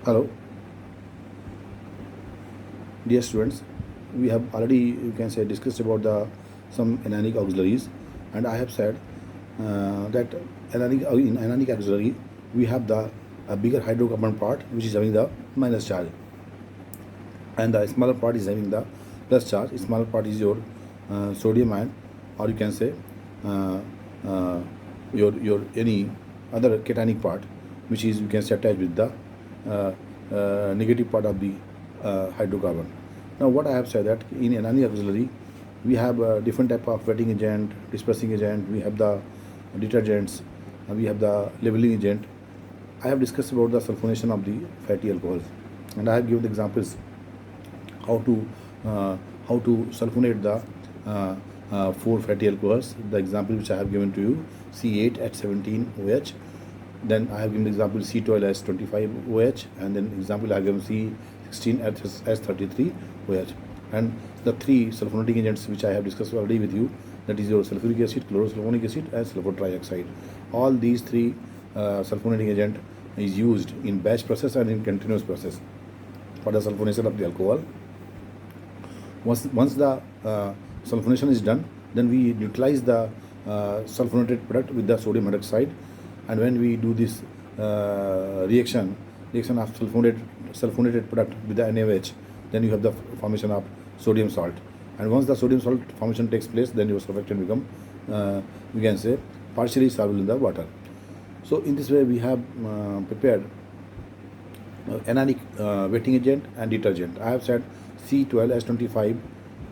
Hello, dear students. We have already, you can say, discussed about the some anionic auxiliaries, and I have said that in anionic auxiliary we have the a bigger hydrocarbon part which is having the minus charge, and the smaller part is having the plus charge. Smaller part is your sodium ion, or you can say uh, uh, your any other cationic part, which is you can say attached with the negative part of the hydrocarbon. Now, what I have said that in anionic auxiliary we have different type of wetting agent, dispersing agent. We have the detergents, we have the leveling agent. I have discussed about the sulfonation of the fatty alcohols, and I have given examples how to uh, how to sulfonate the four fatty alcohols. The example which I have given to you, C8H17OH. Then I have given the example C12S25OH, and then example I have given C16S33OH. And the three sulfonating agents which I have discussed already with you, that is your sulfuric acid, chlorosulfonic acid, and sulfur trioxide. All these three sulfonating agent is used in batch process and in continuous process for the sulfonation of the alcohol. Once the sulfonation is done, then we neutralize the sulfonated product with the sodium hydroxide, and when we do this reaction of sulfonated product with the NaOH, then you have the formation of sodium salt. And once the sodium salt formation takes place, then your surfactant become we can say partially soluble in the water. So in this way we have prepared anionic wetting agent and detergent. I have said C12S25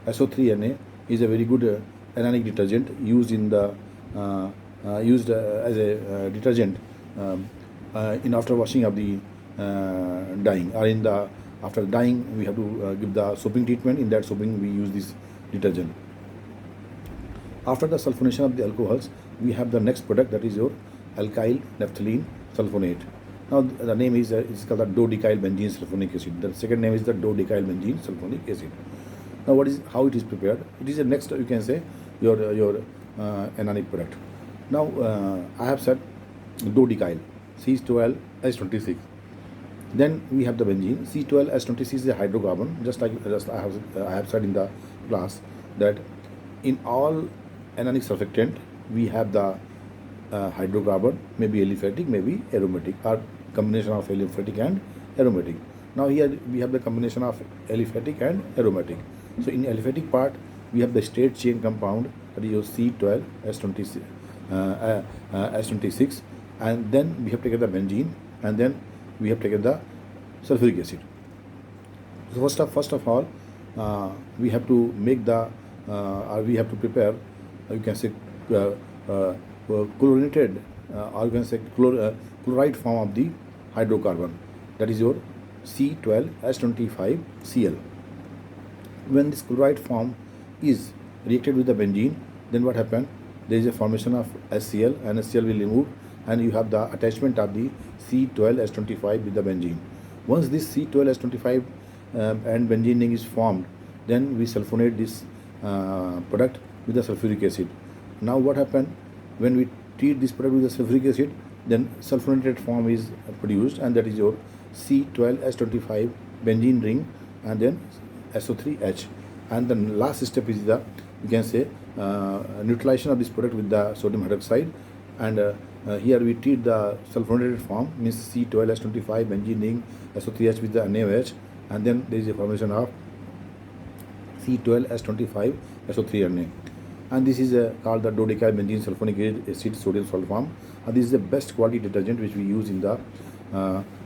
SO3Na is a very good anionic detergent used in the used as a detergent in after washing of the dyeing, or in the after dyeing we have to give the soaping treatment. In that soaping we use this detergent. After the sulfonation of the alcohols, we have the next product, that is your alkyl naphthalene sulfonate. Now the name is called the dodecyl benzene sulfonic acid. The second name is the dodecyl benzene sulfonic acid. Now what is how it is prepared? It is a next, you can say, your anionic product. Now I have said dodecyl C12S26. Then we have the benzene. C12S26 is a hydrocarbon. Just like I have said in the class that in all anionic surfactant we have the hydrocarbon, maybe aliphatic, maybe aromatic, or combination of aliphatic and aromatic. Now here we have the combination of aliphatic and aromatic. So in aliphatic part we have the straight chain compound, that is your C12S26, S26, and then we have taken the benzene, and then we have taken the sulfuric acid. So first of all, we have to make the or we have to prepare, you can say chlorinated or you can say chloride form of the hydrocarbon, that is your C12S25Cl. When this chloride form is reacted with the benzene, then what happens? There is a formation of HCl, and HCl will remove, and you have the attachment of the C12S25 with the benzene. Once this C12S25 and benzene ring is formed, then we sulfonate this product with the sulfuric acid. Now what happens when we treat this product with the sulfuric acid? Then sulfonated form is produced, and that is your C12S25 benzene ring, and then SO3H. And the last step is the, you can say, neutralization of this product with the sodium hydroxide. And here we treat the sulfonated form, means C12S25 benzene ring SO3H with the NaOH, and then there is a formation of C12S25 SO3Na. And this is called the dodecyl benzene sulfonic acid sodium salt form. And this is the best quality detergent which we use in the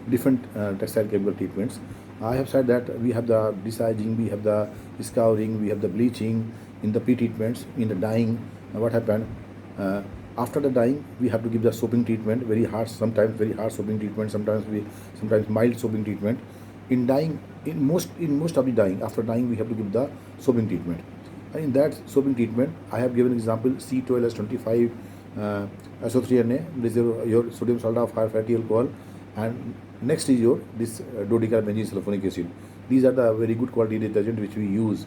different textile chemical treatments. I have said that we have the designing, we have the scouring, we have the bleaching in the pre-treatments. In the dyeing, what happened? After the dyeing, we have to give the soaping treatment, very harsh, sometimes very harsh soaping treatment, sometimes mild soaping treatment. In dyeing, in most of the dyeing, after dyeing, we have to give the soaping treatment. And in that soaping treatment, I have given example C12S25 SO3Na. This is your sodium salt of high fatty alcohol, and next is your this dodecyl benzene sulfonic acid. These are the very good quality detergent which we use.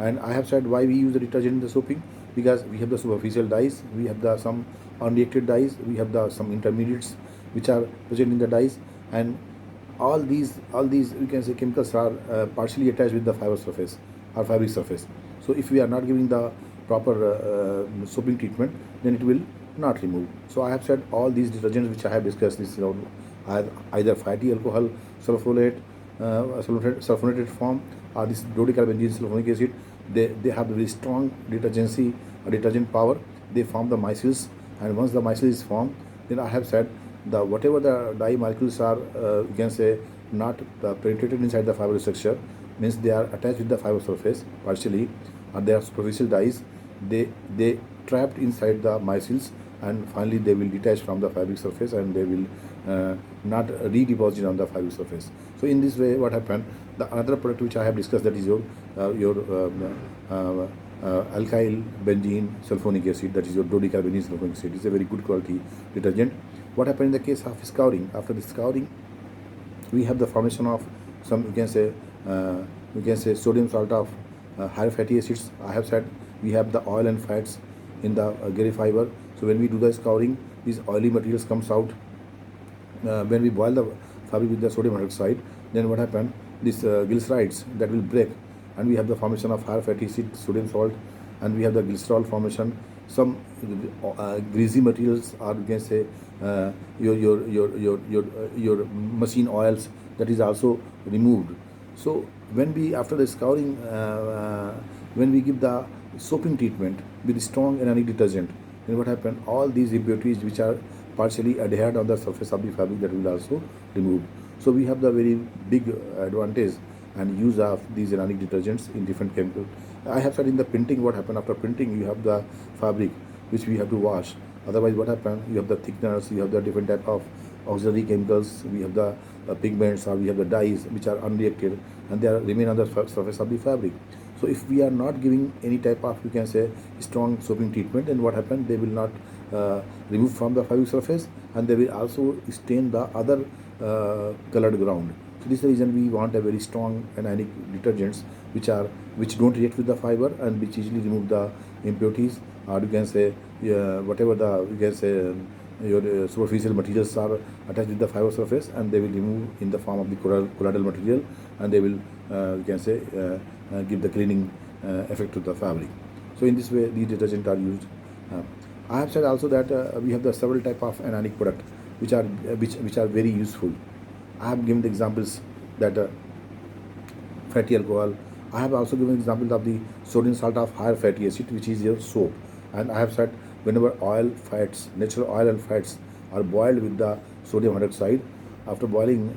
And I have said why we use the detergent in the soaping, because we have the superficial dyes, we have the some unreacted dyes, we have the some intermediates which are present in the dyes, and all these we can say chemicals are partially attached with the fiber surface or fabric surface. So if we are not giving the proper soaping treatment, then it will not remove. So I have said all these detergents which I have discussed, this are either fatty alcohol sulfolate, sulfonated form, or this dodecarbenzene sulfonic acid. They have very strong detergent power. They form the micelles, and once the micelle is formed, then I have said the whatever the dye molecules are, you can say, not penetrated inside the fiber structure, means they are attached with the fiber surface partially, or they are superficial dyes. They trapped inside the micelles, and finally they will detach from the fabric surface, and they will not redeposit on the fabric surface. So in this way, what happened? The another product which I have discussed, that is your alkyl benzene sulfonic acid, that is your dodecarbenzene sulfonic acid. It's a very good quality detergent. What happened in the case of scouring? After the scouring, we have the formation of some, you can say sodium salt of higher fatty acids. I have said we have the oil and fats in the gray fiber. So when we do the scouring, these oily materials comes out. When we boil the fabric with the sodium hydroxide, then what happened? These glycerides that will break, and we have the formation of higher fatty acid, sodium salt, and we have the glycerol formation. Some greasy materials, or you can say your machine oils, that is also removed. So when we, after the scouring, when we give the soaping treatment with strong anionic detergent, then what happened? All these impurities which are partially adhered on the surface of the fabric, that will also removed. So we have the very big advantage and use of these anionic detergents in different chemicals. I have said in the printing, what happened after printing, you have the fabric which we have to wash. Otherwise, what happened? You have the thickeners, you have the different type of auxiliary chemicals, we have the pigments, or we have the dyes which are unreacted, and they are remain on the surface of the fabric. So if we are not giving any type of, you can say, strong soaping treatment, then what happened? They will not remove from the fabric surface, and they will also stain the other colored ground. So this is the reason we want a very strong anionic detergents which don't react with the fiber, and which easily remove the impurities, or you can say whatever the, you can say, your superficial materials are attached with the fiber surface, and they will remove in the form of the colloidal material, and they will, you can say, give the cleaning effect to the fabric. So in this way, these detergents are used. I have said also that we have the several type of anionic product which are very useful. I have given the examples that fatty alcohol. I have also given examples of the sodium salt of higher fatty acid, which is your soap. And I have said whenever oil, fats, natural oil and fats are boiled with the sodium hydroxide, after boiling,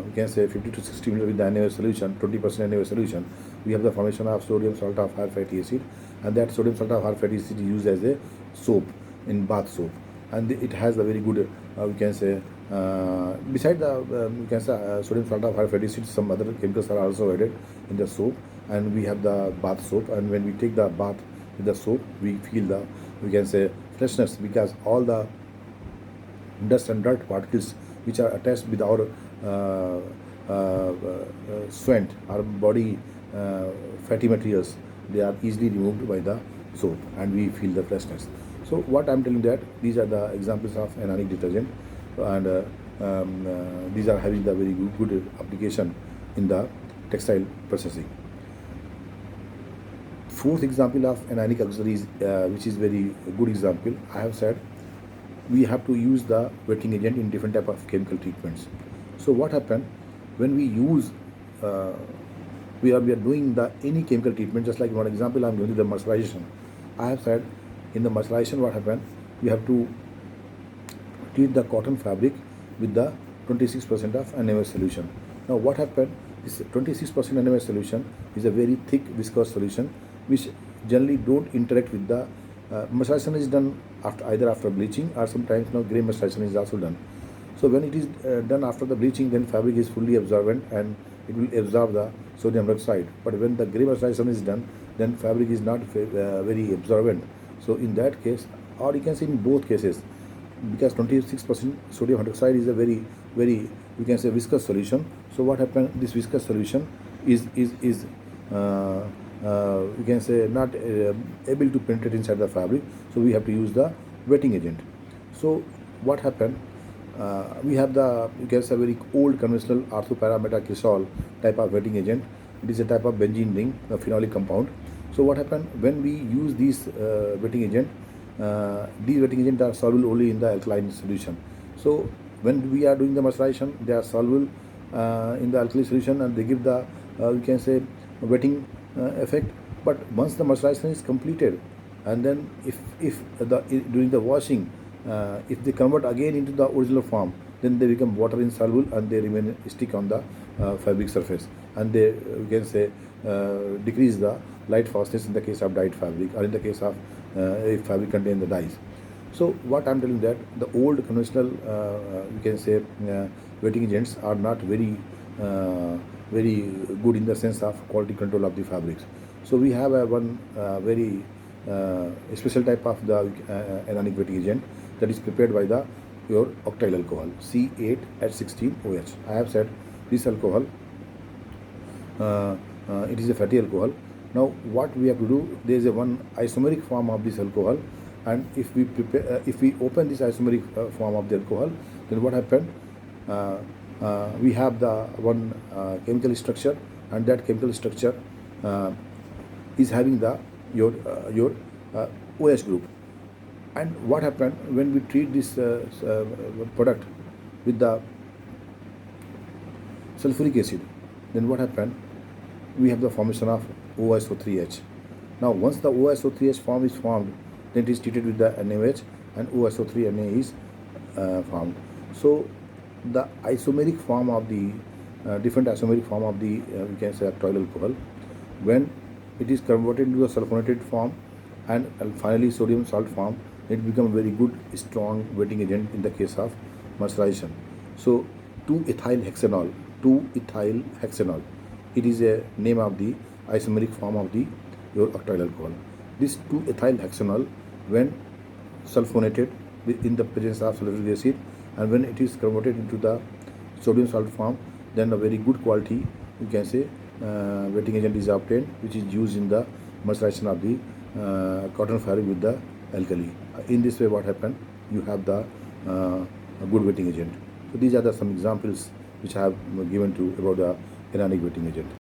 we can say 50 to 60 minutes with the NaOH solution, 20% NaOH solution, we have the formation of sodium salt of higher fatty acid, and that sodium salt of higher fatty acid is used as a soap in bath soap, and it has a very good, we can say, beside the you can say sodium salt of higher fatty acid, some other chemicals are also added in the soap, and we have the bath soap, and when we take the bath with the soap, we feel the, we can say, freshness, because all the dust and dirt particles which are attached with our sweat, our body fatty materials, they are easily removed by the soap, and we feel the freshness. So what I'm telling, that these are the examples of anionic detergent, and these are having the very good application in the textile processing. Fourth example of anionic auxiliaries, which is very good example, I have said we have to use the wetting agent in different type of chemical treatments. So what happened when we use, we are doing the any chemical treatment, just like one example I'm going to the mercerization. I have said in the mercerization, what happened, we have to treat the cotton fabric with the 26% of NaOH solution. Now what happened, this 26% NaOH solution is a very thick viscous solution which generally don't interact with the mercerization is done either after bleaching, or sometimes gray mercerization is also done. So when it is done after the bleaching, then fabric is fully absorbent and it will absorb the sodium hydroxide. But when the gray mercerization is done, then fabric is not very absorbent. So in that case, or you can say in both cases, because 26% sodium hydroxide is a very, you can say, viscous solution. So what happened, this viscous solution is you can say not able to penetrate inside the fabric, so we have to use the wetting agent. So what happened, we have the, you can say, very old conventional orthoparametacristol type of wetting agent. It is a type of benzene ring, a phenolic compound. So what happened when we use these wetting agent? These wetting agents are soluble only in the alkaline solution. So when we are doing the mercerization, they are soluble in the alkali solution, and they give the, you can say, wetting effect. But once the mercerization is completed, and then if the during the washing, if they convert again into the original form, then they become water insoluble and they remain stick on the fabric surface, and they, you can say, decrease the light fastness in the case of dyed fabric, or in the case of if fabric contain the dyes. So what I'm telling, that the old conventional, you can say, wetting agents are not very good in the sense of quality control of the fabrics. So we have one very special type of the anionic wetting agent that is prepared by the your octyl alcohol C8H16OH. I have said this alcohol, it is a fatty alcohol. Now what we have to do, there is a one isomeric form of this alcohol, and if we prepare, if we open this isomeric form of the alcohol, then what happened? We have the one chemical structure, and that chemical structure is having the your OH group. And what happened when we treat this product with the sulfuric acid, then what happened? We have the formation of OSO3H. Now once the OSO3H form is formed, then it is treated with the NaOH, and OSO3Na is formed. So the isomeric form of the different isomeric form of the we can say octyl alcohol, when it is converted into a sulfonated form and finally sodium salt form, it becomes a very good strong wetting agent in the case of mercerization. So 2-ethyl hexanol, it is a name of the isomeric form of the your octyl alcohol. This 2-ethyl hexanol, when sulfonated in the presence of sulfuric acid, and when it is converted into the sodium salt form, then a very good quality, you can say, wetting agent is obtained, which is used in the mercerization of the cotton fabric with the alkali. In this way, what happened? You have the good wetting agent. So these are the some examples which I have given to about the anionic wetting agent.